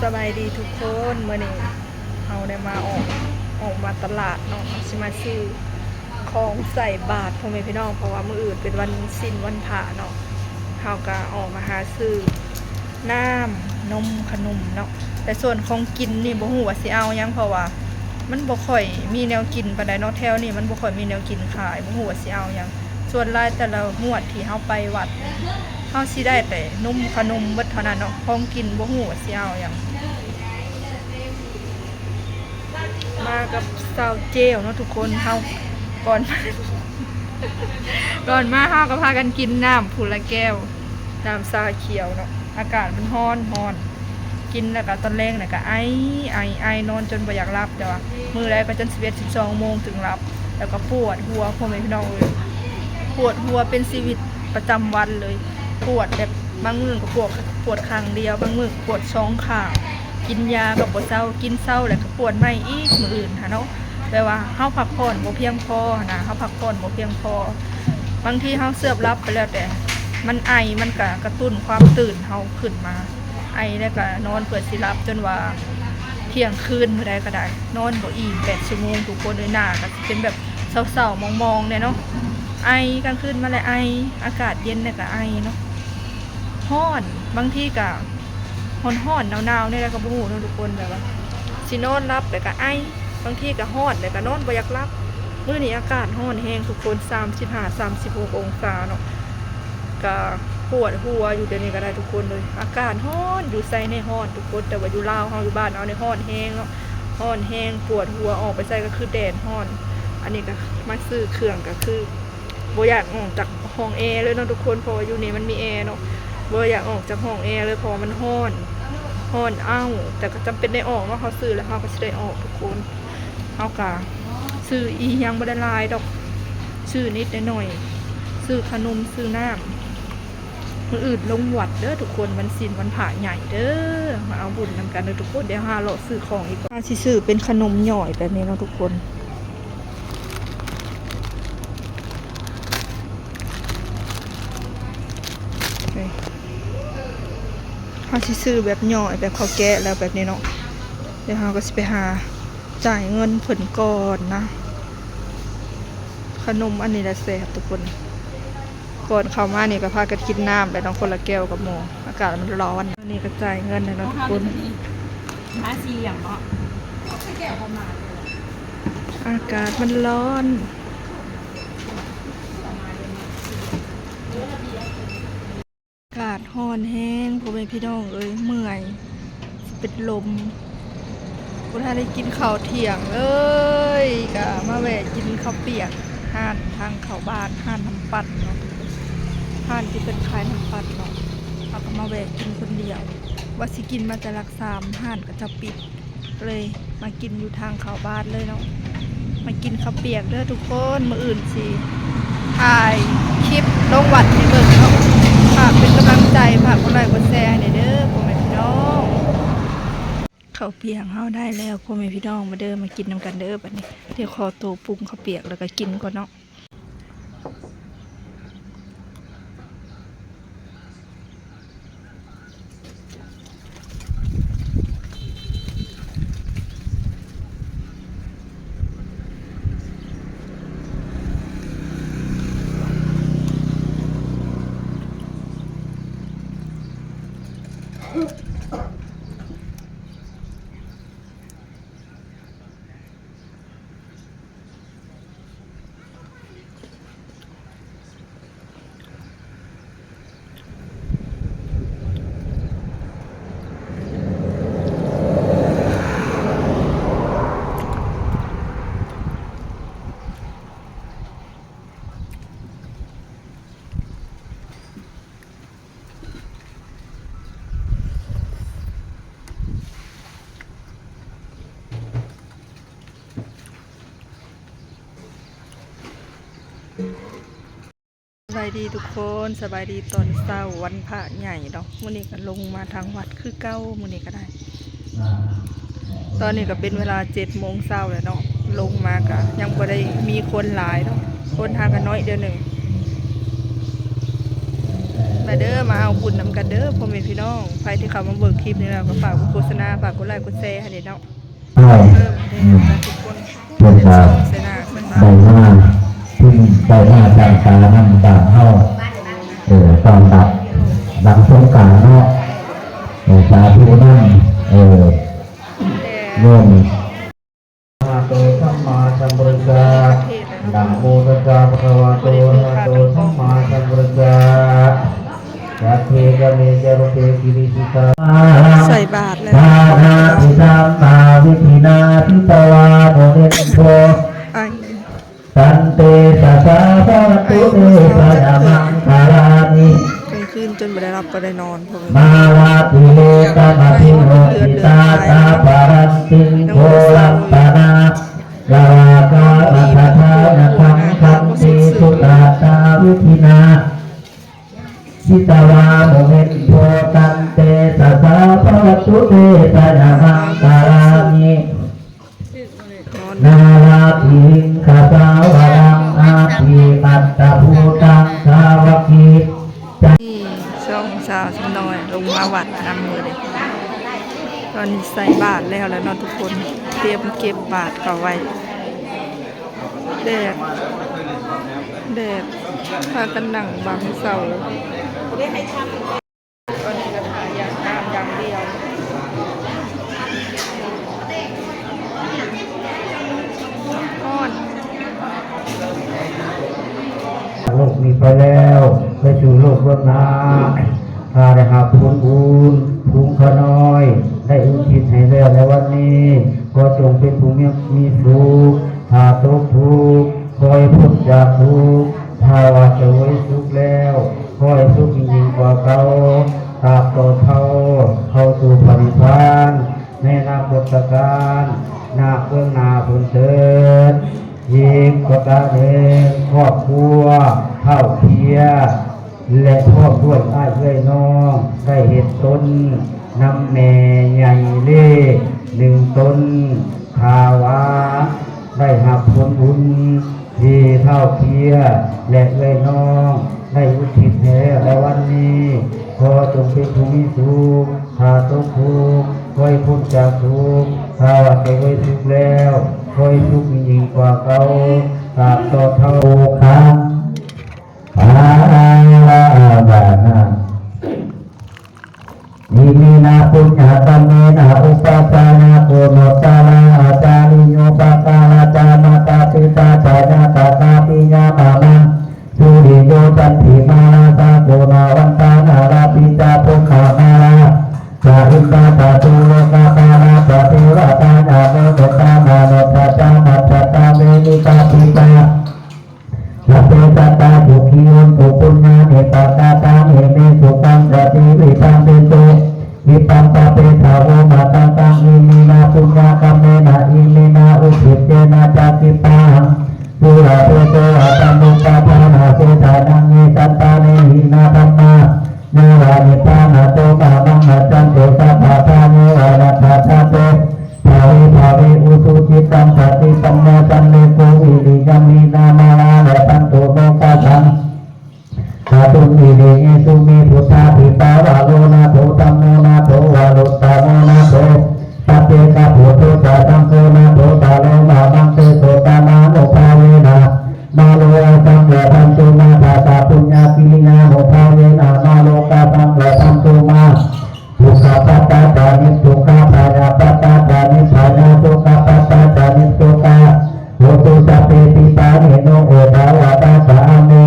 สบายดีทุกคนเมื่อนี้เราได้มาออกมาตลาดเนาะชิมาซื้อของใส่บาตรพ่อแม่พี่น้องเพราะว่ามื้ออื่นเป็นวันศีลวันพระเนาะเราก็ออกมาหาซื้อน้ำนมขนมเนาะแต่ส่วนของกินนี่บ่ฮู้ว่าสิเอาหยังเพราะว่ามันบ่ค่อยมีแนวกินปานใดเนาะแถวนี้มันบ่ค่อยมีแนวกินขายบ่ฮู้ว่าสิเอาหยังส่วนรายแต่ละงวดที่เฮาไปวัดเฮาสิได้แต่นมขนมเบิดเท่านั้นเนาะของกินบ่ฮู้ว่าสิเอาหยัง มากับสาวเจลเนาะทุกคนเฮาก่อนก่อนมาเฮาก็พากันกินน้ำผุละแก้วน้ำซาเขียวเนาะอากาศมันร้อนกินแล้วก็ตอนแรกน่ะก็ไอนอนจนบ่อยากหลับแต่ว่ามื้อแรกก็จน11-12 โมงถึงหลับแล้วก็ปวดหัวพ่อแม่พี่น้องเลยปวดหัวเป็นชีวิตประจำวันเลยปวดแบบบางมื้อก็ปวดข้างเดียวบางมื้อปวดสองข้างกินยากับบ่เศร้ากินเศร้าแล้วก็ปวดใหม่อีกมื้ออื่นค่ะเนาะแปลว่าเฮาพักผ่อนบ่เพียงพอนะเฮาพักผ่อนบ่เพียงพอบางทีเฮาเสือบรับไปแล้วแต่มันไอมันก็กระตุ้นความตื่นเฮาขึ้นมาไอแล้วก็นอนเปิดสิรับจนว่าเที่ยงคืนได้ก็ได้นอนบ่อิ่ม8 ชั่วโมงทุกคนเลยหน้าก็สิเป็นแบบเศร้าๆมองๆเนี่ยเนาะไอกลางคืนมาแล้วไออากาศเย็นเนี่ยก็ไอเนาะร้อนบางทีก็ร้อนหนาวๆเนี่ยก็บ่ฮู้เนาะทุกคนแบบว่าสินอนรับแต่ก็ไอบางทีก็ร้อนแต่ก็นอนบ่อยากรับมื้อนี้อากาศร้อนแฮงทุกคน35-36 องศาเนาะก็ปวดหัวอยู่เดี๋ยวนี้ก็ได้ทุกคนเลยอากาศร้อนอยู่ไสในร้อนทุกคนแต่ว่าอยู่ลาวเฮาอยู่บ้านเอาในร้อนแฮงเนาะร้อนแฮงปวดหัวออกไปไสก็คือแดดร้อนอันนี้ก็มาซื้อเครื่องก็คือบ่อยากออกจากห้องแอร์เลยเนาะทุกคนเพราะว่าอยู่นี่มันมีแอร์เนาะบ่อยากออกจากห้องแอร์เลยเพราะมันร้อนอ้าวแต่ก็จำเป็นได้ออกเนาะเขาซื้อแล้วเขาก็สิได้ออกทุกคนเขาก็ซื้ออีหยังบ่ได้หลายดอกซื้อนิดหน่อยซื้อขนมซื้อน้ำมื้ออื่นลงวัดเด้อทุกคนวันศีลวันพระใหญ่เด้อมาเอาบุญนำกันเด้อทุกคนเดี๋ยวหาเลาะซื้อของอีกก่อนสิซื้อเป็นขนมหน่อยแบบนี้เนาะทุกคนเขาสิซื้อแบบหน่อยแบบเขาแกะแล้วแบบนี้เนาะเดี๋ยวเราก็สิไปหาจ่ายเงินเพิ่นก่อนนะขนมอันนี้ละแซ่บทุกคนก่อนเข้ามานี่ก็พากันกินน้ำแล้วน้องคนละแก้วกับหมูอากาศมันร้อนอันนี้ก็จ่ายเงินเลยเนาะทุกคนอย่างเนาะอากาศมันร้อนอากาศร้อนแห้งพ่อแม่พี่น้องเอ้ยเมื่อยเป็นลมคุณท่านได้กินข้าวเที่ยงเอ้ยก็มาแวะกินข้าวเปียกห้านทางเข้าบ้านห้านน้ำปั่นเนาะห้านที่เป็นขายน้ำปั่นเนาะเราก็มาแวะกินคนเดียวว่าสิกินมาจะรักษาห้านก็จะปิดเลยมากินอยู่ทางเข้าบ้านเลยเนาะมากินข้าวเปียกเด้อทุกคนมื้ออื่นสิถ่ายคลิปลงวัดให้เบิ่งเนาะฝากเป็นกำลังใจฝากกดไลค์กดแชร์ให้เด้อพ่อแม่พี่น้องข้าวเปียกเฮาได้แล้วพ่อแม่พี่น้องมาเด้อมากินนำกันเด้อบัดนี้เดี๋ยวขอตัวปรุงข้าวเปียกแล้วก็กินก่อนเนาะสบายดีทุกคนสบายดีตอนเช้าวันพระใหญ่เนาะมื้อนี้ก็ลงมาทางวัดคือเก้ามื้อนี้ก็ได้ตอนนี้ก็เป็นเวลา7 โมงเช้าแล้วเนาะลงมาก็ยังบ่ได้มีคนหลายเนาะคนทางกันน้อยเดียวหนึ่ง มาเด้อมาเอาบุญนำกันเด้อพ่อแม่พี่น้องใครที่เข้ามาเบิ่งคลิปนี้แล้วก็ฝากกดโฆษณาฝากกดไลค์กดแชร์ให้เด้อเนาะ ใช่ เริ่มเด้อทุกคน เพื่อนว่า เสนาเพิ่นมา ใบหน้าพึ่งใบหน้าจางตาน้ำตาเข้าตอนดับสงกรานต์เนาะสาธุนั่นโยมมาโตสัมมาสัมพุทธัสสะนะโมตัสสะภะคะวะโตอะระหะโตสัมมาสัมพุทธัสสะสัพเพกะเมจารุเปกิริสิตา ใส่บาตรแล้ว ทานาทิตามมาวิธีนาทิตวาโนเนโพ ไอ้ สันเตสะสะภะระตุเตสะยามังคารานิ กลางคืนจนบ่ได้รับก็ได้นอนพ่อแม่ มาวาติเลตะนาทิโนติตาตาปารันติงโคลัปปนาลาวากามัทธานะคังคันติสุตาตาวิธีนาสิตวาโมเมนโพตันเตสะสะภะระตุเตสะยามังคารานิ นอน นาลาภิงคาสาวรังอาภิอัตตะภูตังสาวกีจัน นี่ช่องสาวสำน้อยลงมาวัดนำมือเลยตอนนี้ใส่บาตรแล้วแล้วเนาะทุกคนเตรียมเก็บบาตรเข้าไว้แดดพากันนั่งบังเสาตอนนี้ก็ถ่ายอย่างน้ำอย่างเดียวก้อน โลกมีไปแล้วไปสู่โลกเบื้องหน้าถ้าได้หาบุญภูมิขน้อย ได้อุทิศให้แล้วในวันนี้ก็จงเป็นภูมิมีสุขถ้าตกทุกข์คอยพ้นจากทุกข์ถ้าว่าจะไว้สุขแล้วคอยสุขยิ่งกว่าเก่าตราบต่อเท่าเข้าสู่ปณิพานในอนาคตการหน้าเบื้องหน้าผลเถิดยิ่งกว่าการเองครอบครัวเท่าเทียและพ่อด้วยอ้ายเอ้ยน้องได้เห็นตนนำแม่ใหญ่เล่หนึ่งตนขาวาได้หักผลบุญที่เท่าเทียและเอ้ยน้องได้อุทิศแห่ในวันนี้ขอจงเป็นภูมิสุขถ้าตกทุกข์คอยพ้นจากทุกข์ถ้าว่าจะไว้ทุกข์แล้วคอยทุกข์ยิ่งกว่าเก่าตราบต่อเท่าคันอาบานานิมินาปุญญาตัมเมนะอุปาสานาโกโนตาลาอาจาริโยปะกาลาจามาตาติตาจานาตาตาปิญญามามังสุริโยจันติมาลาตาโกนาวันตานาลาปิตาปุขามาลาจาริตาตาตุโลกาปานาปะเทวตานาโนตตามาโนตตามัตตตาเวนิตาปิตาสัพเพสัตตาสุขีโยตุปุญญาเนตัตตาตาเมเมสุขังปฏิวิตังเตโตวิปัมปะเปทาวมาตังตังอิมินาปุญญากัมเมนะอิมินาอุทิเจนะจักิปังสุราเปโตอัตตมุปปาทานาเสธานังเนสัตตาเนหินาธัมมาเนวานิปานาโตกามังหัจจันโตสัพพะทาเนวานัตถาทาโตภาวิอุสุจิตังปฏิปันโนจันเลโกวิริยมินามาลาและปันโตโลกาสังสาธุมิเดเยสุมิพุทธาภิปาวาโลนาโภตัมโมนาโภวาโลตาโมนาโภปัปเปกะโภโตตาตังโกนาโภตาโลมามังเตโตตานาโนภาเวนะมาโลอาสังเวทันโตมาตาตาปุญญากิริยาโนภาเวนะมาโลกาสังเวทันโตมาทุกขปัตตาตานิทุกขปายาปัตตาตานิปายาทุกขปัตตาตานิทุกขโหตุสัพเพปิปาเนโนโอตาวาตาสามิ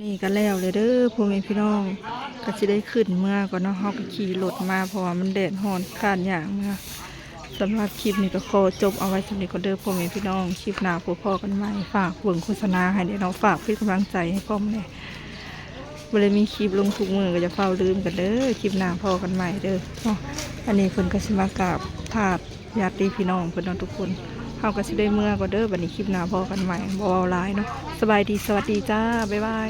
นี่ก็แล้วเลยเด้อพ่อแม่พี่น้องก็สิได้ขึ้นเมื่อก่อนเนาะเฮาก็ขี่รถมาเพราะว่ามันแดดร้อนข้านอย่างเมื่อสำหรับคลิปนี้ก็ขอจบเอาไว้สำหรับนี้ก็เด้อพ่อแม่พี่น้องคลิปหน้าพบพ่อกันใหม่ฝากเบิ่งโฆษณาให้เด้อเนาะฝากเป็นกำลังใจให้พ่อแม่บ่ได้มีคลิปลงทุกมื้อก็จะเฝ้าลืมกันเด้อคลิปหน้าพอกันใหม่เด้อเนาะอันนี้เพิ่นก็สิมากราบธาตุญาติพี่น้องเพิ่นเนาะทุกคนเฮาก็สิได้เมื่อก็เด้อบัดนี้คลิปหน้าพอกันใหม่บ่เอาหลายเนาะสบายดีสวัสดีจ้าบ๊ายบาย